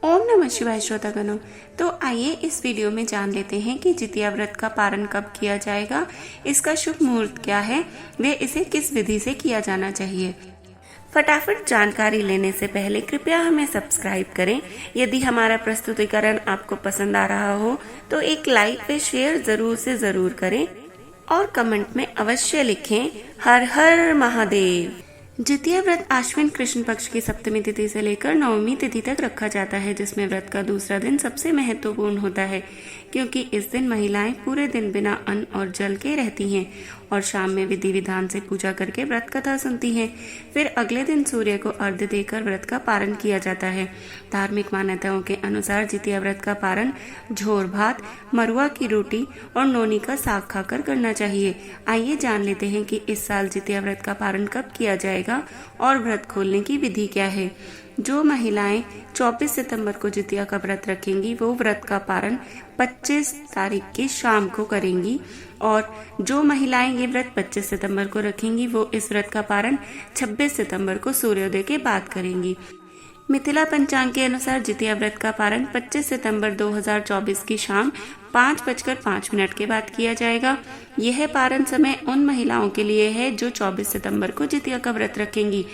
ओम नमः शिवाय श्रोतागणों। तो आइए इस वीडियो में जान लेते हैं कि जितिया व्रत का पारण कब किया जाएगा, इसका शुभ मुहूर्त क्या है, वे इसे किस विधि से किया जाना चाहिए। फटाफट जानकारी लेने से पहले कृपया हमें सब्सक्राइब करें। यदि हमारा प्रस्तुतिकरण आपको पसंद आ रहा हो तो एक लाइक व शेयर जरूर से जरूर करें और कमेंट में अवश्य लिखें हर हर महादेव। जितिया व्रत आश्विन कृष्ण पक्ष की सप्तमी तिथि से लेकर नवमी तिथि तक रखा जाता है, जिसमें व्रत का दूसरा दिन सबसे महत्वपूर्ण होता है, क्योंकि इस दिन महिलाएं पूरे दिन बिना अन्न और जल के रहती हैं और शाम में विधि विधान से पूजा करके व्रत कथा सुनती हैं। फिर अगले दिन सूर्य को अर्घ्य देकर व्रत का पारण किया जाता है। धार्मिक मान्यताओं के अनुसार जितिया व्रत का पारण झोर भात, मरुआ की रोटी और नोनी का साग खाकर करना चाहिए। आइए जान लेते हैं कि इस साल जितिया व्रत का पारण कब किया जाएगा और व्रत खोलने की विधि क्या है। जो महिलाएं 24 सितंबर को जितिया का व्रत रखेंगी वो व्रत का पारण 25 तारीख की शाम को करेंगी, और जो महिलाएं ये व्रत 25 सितंबर को रखेंगी वो इस व्रत का पारण 26 सितंबर को सूर्योदय के बाद करेंगी। मिथिला पंचांग के अनुसार जितिया व्रत का पारण 25 सितंबर 2024 की शाम 5:05 के बाद किया जाएगा। यह पारण समय उन महिलाओं के लिए है जो 24 सितंबर को जितिया का व्रत रखेंगी।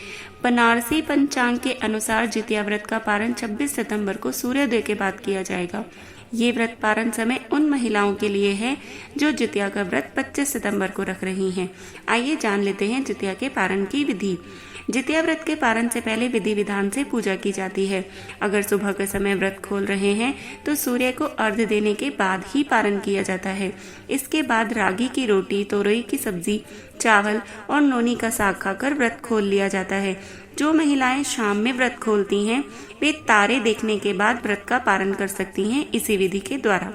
बनारसी पंचांग के अनुसार जितिया व्रत का पारण 26 सितंबर को सूर्योदय के बाद किया जाएगा। ये व्रत पारण समय उन महिलाओं के लिए है जो जितिया का व्रत 25 सितंबर को रख रही हैं। आइए जान लेते हैं जितिया के पारण की विधि। जितिया व्रत के पारण से पहले विधि विधान से पूजा की जाती है। अगर सुबह के समय व्रत खोल रहे हैं तो सूर्य को अर्घ्य देने के बाद ही पारण किया जाता है। इसके बाद रागी की रोटी, तोरई की सब्जी, चावल और नोनी का साग खाकर व्रत खोल लिया जाता है। जो महिलाएं शाम में व्रत खोलती हैं वे तारे देखने के बाद व्रत का पारण कर सकती हैं इसी विधि के द्वारा।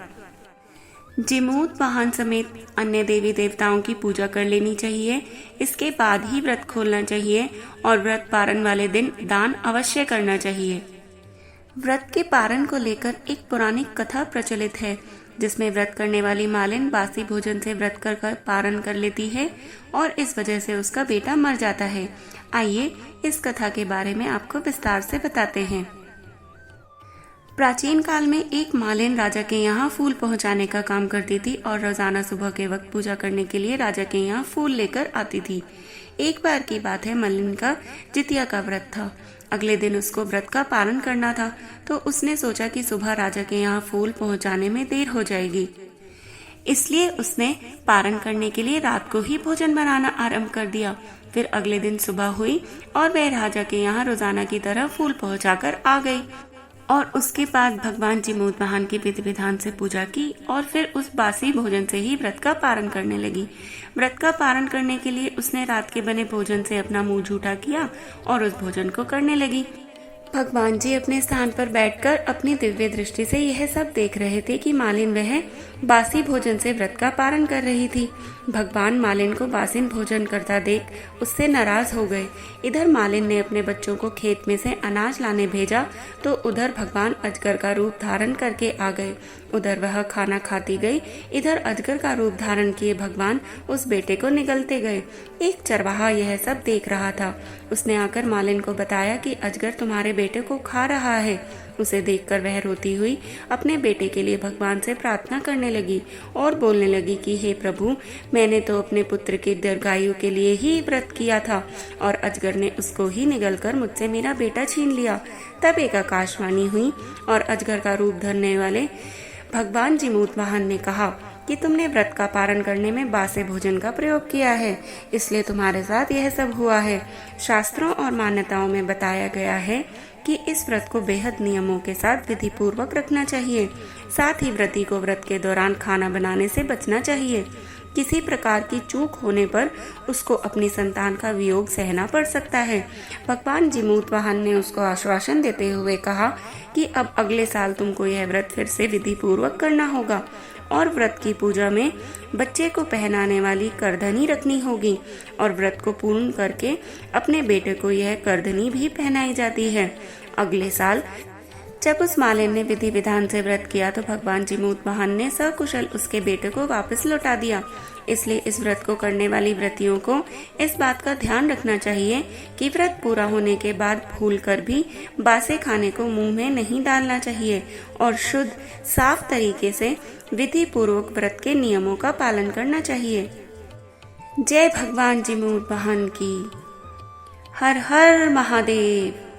जिमूत वाहन समेत अन्य देवी देवताओं की पूजा कर लेनी चाहिए। इसके बाद ही व्रत खोलना चाहिए और व्रत पारण वाले दिन दान अवश्य करना चाहिए। व्रत के पारण को लेकर एक पौराणिक कथा प्रचलित है, जिसमें व्रत करने वाली मालिन बासी भोजन से व्रत कर पारण कर लेती है और इस वजह से उसका बेटा मर जाता है। आइए इस कथा के बारे में आपको विस्तार से बताते हैं। प्राचीन काल में एक मालिन राजा के यहाँ फूल पहुँचाने का काम करती थी और रोजाना सुबह के वक्त पूजा करने के लिए राजा के यहाँ फूल लेकर आती थी। एक बार की बात है, मालिन का जितिया का व्रत था। अगले दिन उसको व्रत का पालन करना था, तो उसने सोचा कि सुबह राजा के यहाँ फूल पहुँचाने में देर हो जाएगी, इसलिए उसने पारण करने के लिए रात को ही भोजन बनाना आरंभ कर दिया। फिर अगले दिन सुबह हुई और वह राजा के यहाँ रोजाना की तरह फूल पहुँचाकर आ गई और उसके बाद भगवान जिमूत वाहन की विधि विधान से पूजा की और फिर उस बासी भोजन से ही व्रत का पारण करने लगी। व्रत का पारण करने के लिए उसने रात के बने भोजन से अपना मुंह झूठा किया और उस भोजन को करने लगी। भगवान जी अपने स्थान पर बैठकर अपनी दिव्य दृष्टि से यह सब देख रहे थे कि मालिन वह बासी भोजन से व्रत का पारण कर रही थी। भगवान मालिन को बासिन भोजन करता देख उससे नाराज हो गए। इधर मालिन ने अपने बच्चों को खेत में से अनाज लाने भेजा तो उधर भगवान अजगर का रूप धारण करके आ गए। उधर वह खाना खाती गई, इधर अजगर का रूप धारण किए भगवान उस बेटे को निगलते गए। एक चरवाहा यह सब देख रहा था। उसने आकर मालिन को बताया कि अजगर तुम्हारे बेटे को खा रहा है। उसे देखकर वह रोती हुई अपने बेटे के लिए भगवान से प्रार्थना करने लगी और बोलने लगी कि हे प्रभु, मैंने तो अपने पुत्र की दीर्घायु के लिए ही व्रत किया था और अजगर ने उसको ही निगलकर मुझसे मेरा बेटा छीन लिया। तब एक आकाशवाणी हुई और अजगर का रूप धरने वाले भगवान जिमूत वाहन ने कहा कि तुमने व्रत का पारण करने में बासे भोजन का प्रयोग किया है, इसलिए तुम्हारे साथ यह सब हुआ है। शास्त्रों और मान्यताओं में बताया गया है कि इस व्रत को बेहद नियमों के साथ विधि पूर्वक रखना चाहिए। साथ ही व्रती को व्रत के दौरान खाना बनाने से बचना चाहिए। किसी प्रकार की चूक होने पर उसको अपनी संतान का वियोग सहना पड़ सकता है। भगवान जिमूत वाहन ने उसको आश्वासन देते हुए कहा कि अब अगले साल तुमको यह व्रत फिर से विधि पूर्वक करना होगा और व्रत की पूजा में बच्चे को पहनाने वाली करधनी रखनी होगी और व्रत को पूर्ण करके अपने बेटे को यह करधनी भी पहनाई जाती है। अगले साल जब उस मालिन ने विधि विधान से व्रत किया तो भगवान जीमूत वाहन ने सकुशल उसके बेटे को वापस लौटा दिया। इसलिए इस व्रत को करने वाली व्रतियों को इस बात का ध्यान रखना चाहिए कि व्रत पूरा होने के बाद भूलकर भी बासे खाने को मुंह में नहीं डालना चाहिए और शुद्ध साफ तरीके से विधि पूर्वक व्रत के नियमों का पालन करना चाहिए। जय भगवान जीमूत वाहन की। हर हर महादेव।